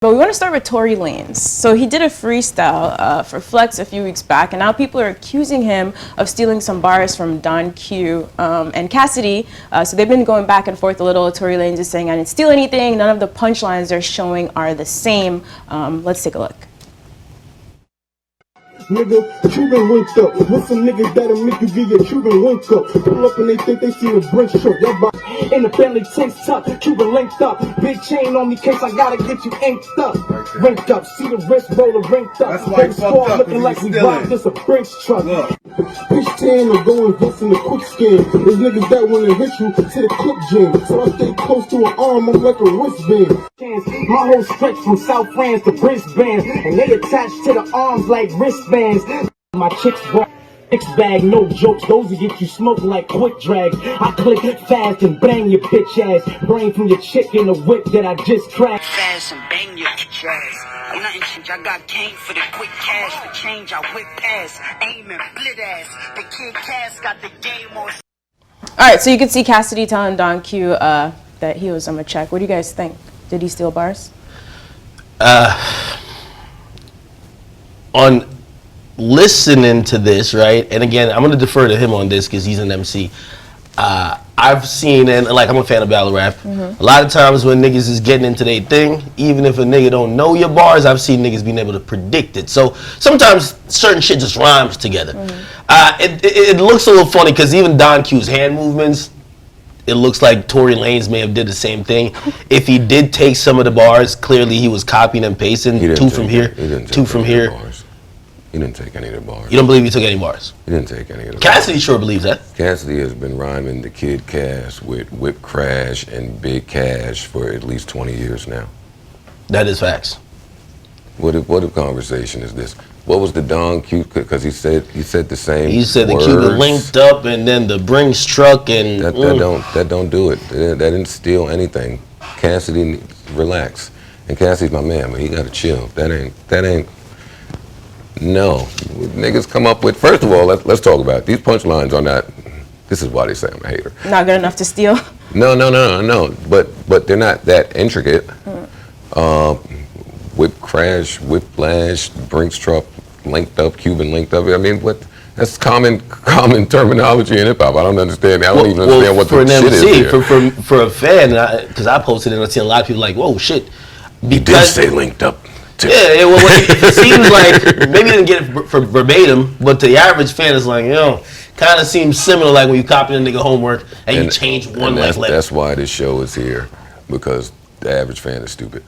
But we want to start with Tory Lanez. So he did a freestyle for Flex a few weeks back, and now people are accusing him of stealing some bars from Don Q and Cassidy. So they've been going back and forth a little. Tory Lanez is saying, I didn't steal anything. None of the punchlines they're showing are the same. Let's take a look. Nigga, Cuban linked up with some niggas that'll make you give your Cuban link up. Pull up and they think they see the Brink shirt. That body in the belly tank tuck, Cuban linked up. Big chain on me, case I gotta get you inked up. Rinked up, see the wrist roller rinked up. That's why it's fucked up, looking like we robbed this a Brinks truck. Bitch tan or go invest in the quick skin. There's niggas that wanna hit you to the clip gym. So I stay close to an arm, I'm like a wristband. My whole stretch from South France to Brisbane, and they attached to the arms like wristbands. My chicks bought six bag, no jokes, those will get you smoked like quick drags. I click fast and bang your bitch ass. Brain from your chick in the whip that I just crashed. Fast and bang your bitch ass. I'm not in change, I got cane for the quick cash. The change I whip past, aim and blit ass. The kid Cass got the game on. Alright, so you can see Cassidy telling Don Q that he owes him a check. What do you guys think? Did he steal bars? On listening to this, right, and again, I'm going to defer to him on this because he's an MC. I've seen, and like, I'm a fan of battle rap. A lot of times when niggas is getting into their thing, even if a nigga don't know your bars, I've seen niggas being able to predict it. So sometimes certain shit just rhymes together. It looks a little funny because even Don Q's hand movements, it looks like Tory Lanez may have did the same thing. If he did take some of the bars, clearly he was copying and pasting. Two from here, two from here. He didn't take any of the bars. You don't believe he took any bars? He didn't take any of the bars. Cassidy sure believes that. Cassidy has been rhyming the Kid Cash with Whip Crash and Big Cash for at least 20 years now. That is facts. What a conversation is this? What was the Don Q? Because he said the same. He said words. the Cuban linked up and then the Brinks truck and that don't do it. That didn't steal anything. Cassidy, relax. And Cassidy's my man, but he gotta chill. That ain't. No, niggas come up with. First of all, let's talk about it. These punchlines are not. This is why they say I'm a hater. Not good enough to steal. No. But they're not that intricate. Whip crash, whiplash, Brinks truck, linked up, Cuban linked up. I mean, what? That's common terminology in hip hop. I don't understand. I don't even understand what the shit is here. For a fan, because I posted it and I see a lot of people like, whoa, shit. He did say linked up. Yeah, it seems like maybe he didn't get it for verbatim, but to the average fan is like, kind of seems similar like when you copy a nigga homework and you change one like letter. That's why this show is here, because the average fan is stupid.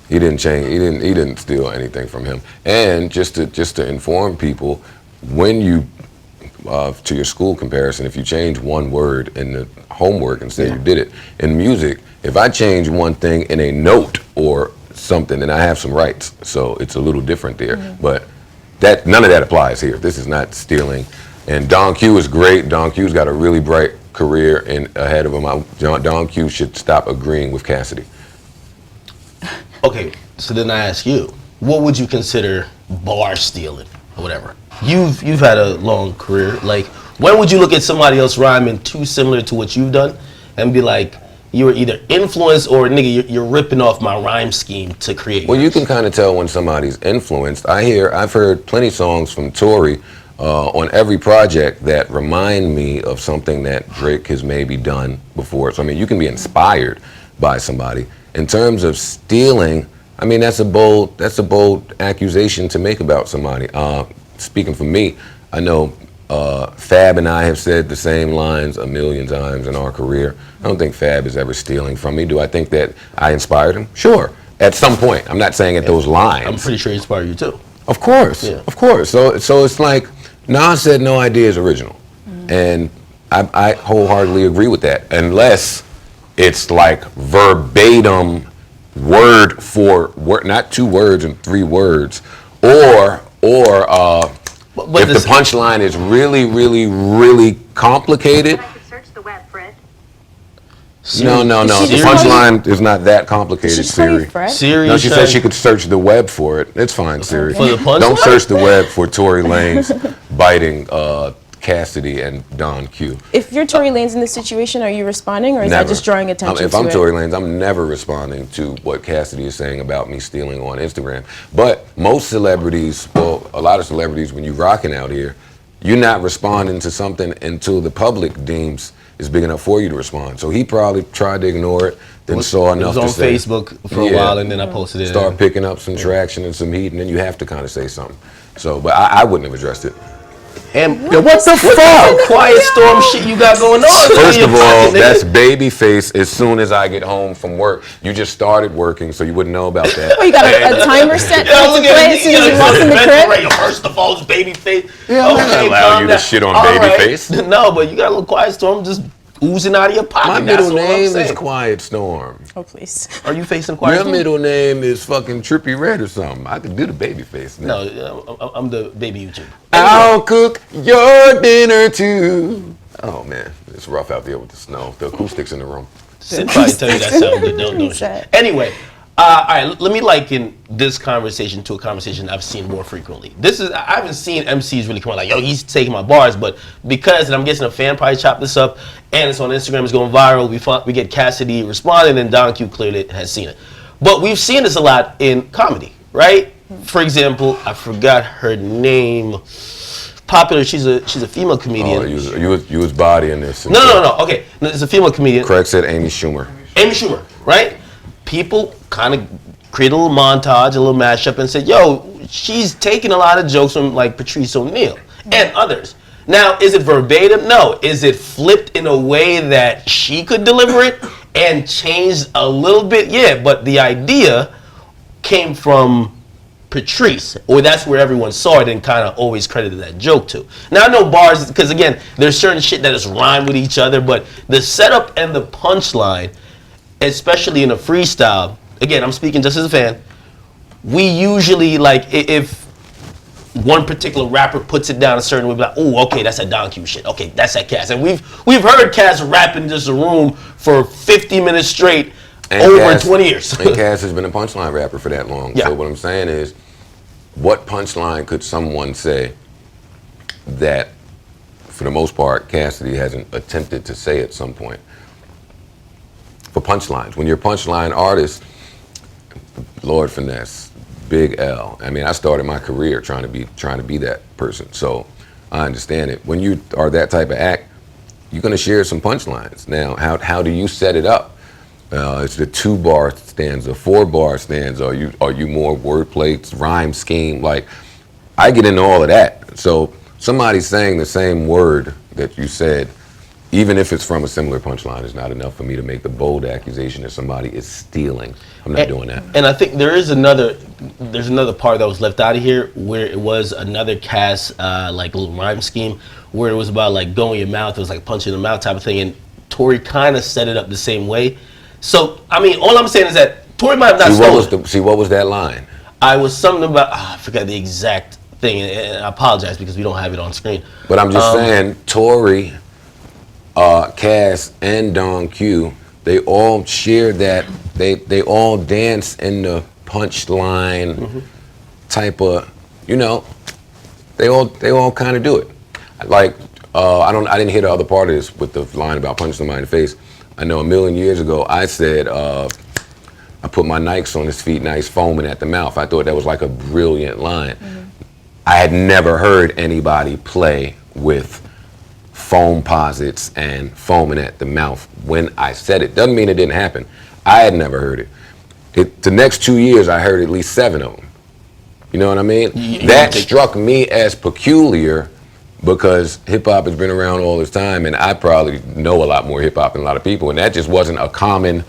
He didn't change. He didn't steal anything from him. And just to inform people, when you to your school comparison, if you change one word in the homework and say you did it in music, if I change one thing in a note or something, then I have some rights. So it's a little different there. But none of that applies here. This is not stealing. And Don Q is great. Don Q's got a really bright career ahead of him. Don Q should stop agreeing with Cassidy. Okay, so then I ask you, what would you consider bar stealing or whatever? You've had a long career. Like, when would you look at somebody else rhyming too similar to what you've done and be like, you were either influenced or nigga, you're ripping off my rhyme scheme to create? Well, you can kind of tell when somebody's influenced. I've heard plenty songs from Tory on every project that remind me of something that Drake has maybe done before. So I mean, you can be inspired by somebody. In terms of stealing, I mean, that's a bold accusation to make about somebody. Speaking for me, I know Fab and I have said the same lines a million times in our career. I don't think Fab is ever stealing from me. Do I think that I inspired him? Sure, at some point. I'm not saying at those lines. I'm pretty sure he inspired you too. Of course, of course. So it's like Nas said no idea is original, and I wholeheartedly agree with that, unless it's like verbatim, word for word, not 2 words and 3 words, or if the punchline is really, really, really complicated. No. The punchline is not that complicated, Siri. No, she said she could search the web for it. It's fine, Siri. For the punchline? Don't search the web for Tory Lanez biting Cassidy and Don Q. If you're Tory Lanez in this situation, are you responding, or is that just drawing attention to it? If I'm Tory Lanez, I'm never responding to what Cassidy is saying about me stealing on Instagram. But most celebrities, well, a lot of celebrities, when you're rocking out here, you're not responding to something until the public deems it's big enough for you to respond. So he probably tried to ignore it, then saw enough to say. It was on Facebook for a while, and then I posted it. Start picking up some traction and some heat, and then you have to kind of say something. So, but I wouldn't have addressed it. And what the fuck? Quiet storm shit you got going on? First of all, that's Babyface as soon as I get home from work. You just started working, so you wouldn't know about that. Oh, you got a timer set to play as soon as you walk in the crib? First of all, it's Babyface. Yeah, I'm not allowing you to shit on Babyface. Right. No, but you got a little Quiet Storm just oozing out of your pocket. My middle name is Quiet Storm. Oh, please. Are you facing Quiet Storm? Your middle name is fucking Trippy Red or something. I could do the Babyface now. No, I'm the baby YouTube. I'll cook your dinner too. Oh man, it's rough out there with the snow. The acoustics in the room. Sid probably tell you that sounds good. Don't shit. Anyway, all right. Let me liken this conversation to a conversation I've seen more frequently. I haven't seen MCs really come out like, yo, he's taking my bars, but because, and I'm guessing a fan probably chopped this up, and it's on Instagram, it's going viral. We get Cassidy responding, and Don Q clearly has seen it. But we've seen this a lot in comedy, right? For example, I forgot her name. Popular. She's a female comedian. Oh, you was bodying this. No. Okay, it's a female comedian. Craig said Amy Schumer. Amy Schumer, right? People kind of create a little montage, a little mashup, and said, "Yo, she's taking a lot of jokes from like Patrice O'Neal and others." Now, is it verbatim? No. Is it flipped in a way that she could deliver it and changed a little bit? Yeah, but the idea came from Patrice, or that's where everyone saw it and kind of always credited that joke to. Now I know bars, because again, there's certain shit that is rhyme with each other, but the setup and the punchline, especially in a freestyle, again, I'm speaking just as a fan, we usually, like, if one particular rapper puts it down a certain way, we're like, oh, okay, that's that Don Q shit. Okay, that's that Cass. And we've heard Cass rap in just a room for 50 minutes straight. And over 20 years. And Cass has been a punchline rapper for that long. Yeah. So what I'm saying is, what punchline could someone say that, for the most part, Cassidy hasn't attempted to say at some point? For punchlines, when you're a punchline artist, Lord Finesse, Big L. I mean, I started my career trying to be that person. So I understand it. When you are that type of act, you're going to share some punchlines. Now, how do you set it up? It's the 2-bar stanza, 4-bar stanza. Are you more wordplay, rhyme scheme? Like, I get into all of that. So somebody saying the same word that you said, even if it's from a similar punchline, is not enough for me to make the bold accusation that somebody is stealing. I'm not doing that. And I think there's another part that was left out of here where it was another Cass like little rhyme scheme where it was about like going in your mouth. It was like punching in the mouth type of thing, and Tory kind of set it up the same way. So, I mean, all I'm saying is that Tory might have not stolen. What was that line? I was something about, I forgot the exact thing, and I apologize because we don't have it on screen. But I'm just saying, Tory, Cass, and Don Q, they all share that, they all dance in the punchline type of, you know, they all kind of do it. Like, I didn't hear the other part of this with the line about punching somebody in the face. I know a million years ago, I said, I put my Nikes on his feet, now he's foaming at the mouth. I thought that was like a brilliant line. I had never heard anybody play with foam posits and foaming at the mouth when I said it. Doesn't mean it didn't happen. I had never heard it. The next 2 years, I heard at least 7 of them. You know what I mean? That struck me as peculiar, because hip-hop has been around all this time, and I probably know a lot more hip-hop than a lot of people, and that just wasn't a common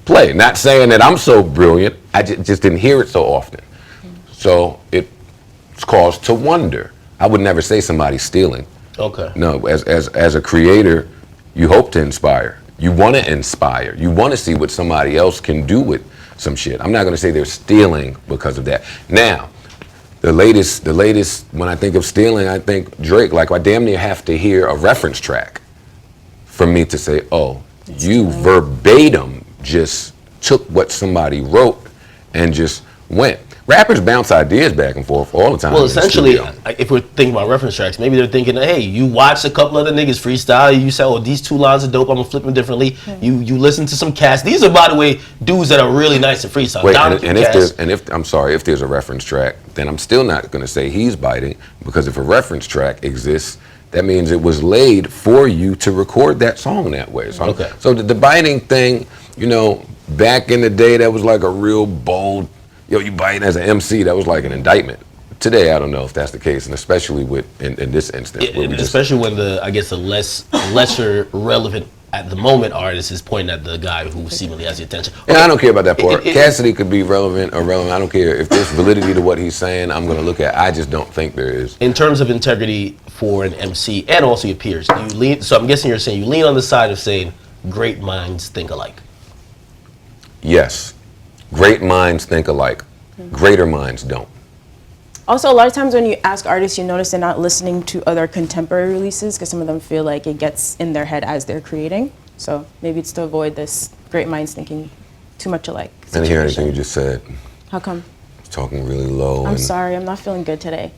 play. Not saying that I'm so brilliant, I just didn't hear it so often. So it's cause to wonder. I would never say somebody's stealing. Okay. No, as a creator, you hope to inspire. You want to inspire. You want to see what somebody else can do with some shit. I'm not going to say they're stealing because of that. Now, the latest, when I think of stealing, I think Drake. Like, I damn near have to hear a reference track for me to say, oh, you verbatim just took what somebody wrote and just went. Rappers bounce ideas back and forth all the time. Well, in the essentially, studio. if we're thinking about reference tracks, maybe they're thinking, hey, you watch a couple other niggas freestyle, you say, oh, these 2 lines are dope, I'm gonna flip them differently. You listen to some Cass. These are, by the way, dudes that are really nice at freestyle. Wait, Don Q, Cass. if there's a reference track, then I'm still not gonna say he's biting, because if a reference track exists, that means it was laid for you to record that song that way. So, Okay. so the biting thing, you know, back in the day, that was like a real bold, yo, you biting as an MC, that was like an indictment. Today, I don't know if that's the case, and especially in this instance. where we Especially when the lesser relevant at the moment artist is pointing at the guy who seemingly has the attention. And I don't care about that part. Cassidy could be relevant or irrelevant. I don't care. If there's validity to what he's saying, I'm going to look at. I just don't think there is. In terms of integrity for an MC and also your peers, do you lean? So I'm guessing you're saying you lean on the side of saying great minds think alike. Yes. Great minds think alike. Greater minds don't. Also, a lot of times when you ask artists, you notice they're not listening to other contemporary releases because some of them feel like it gets in their head as they're creating. So maybe it's to avoid this great minds thinking too much alike I didn't hear anything you just said. How come? Talking really low. I'm sorry, I'm not feeling good today.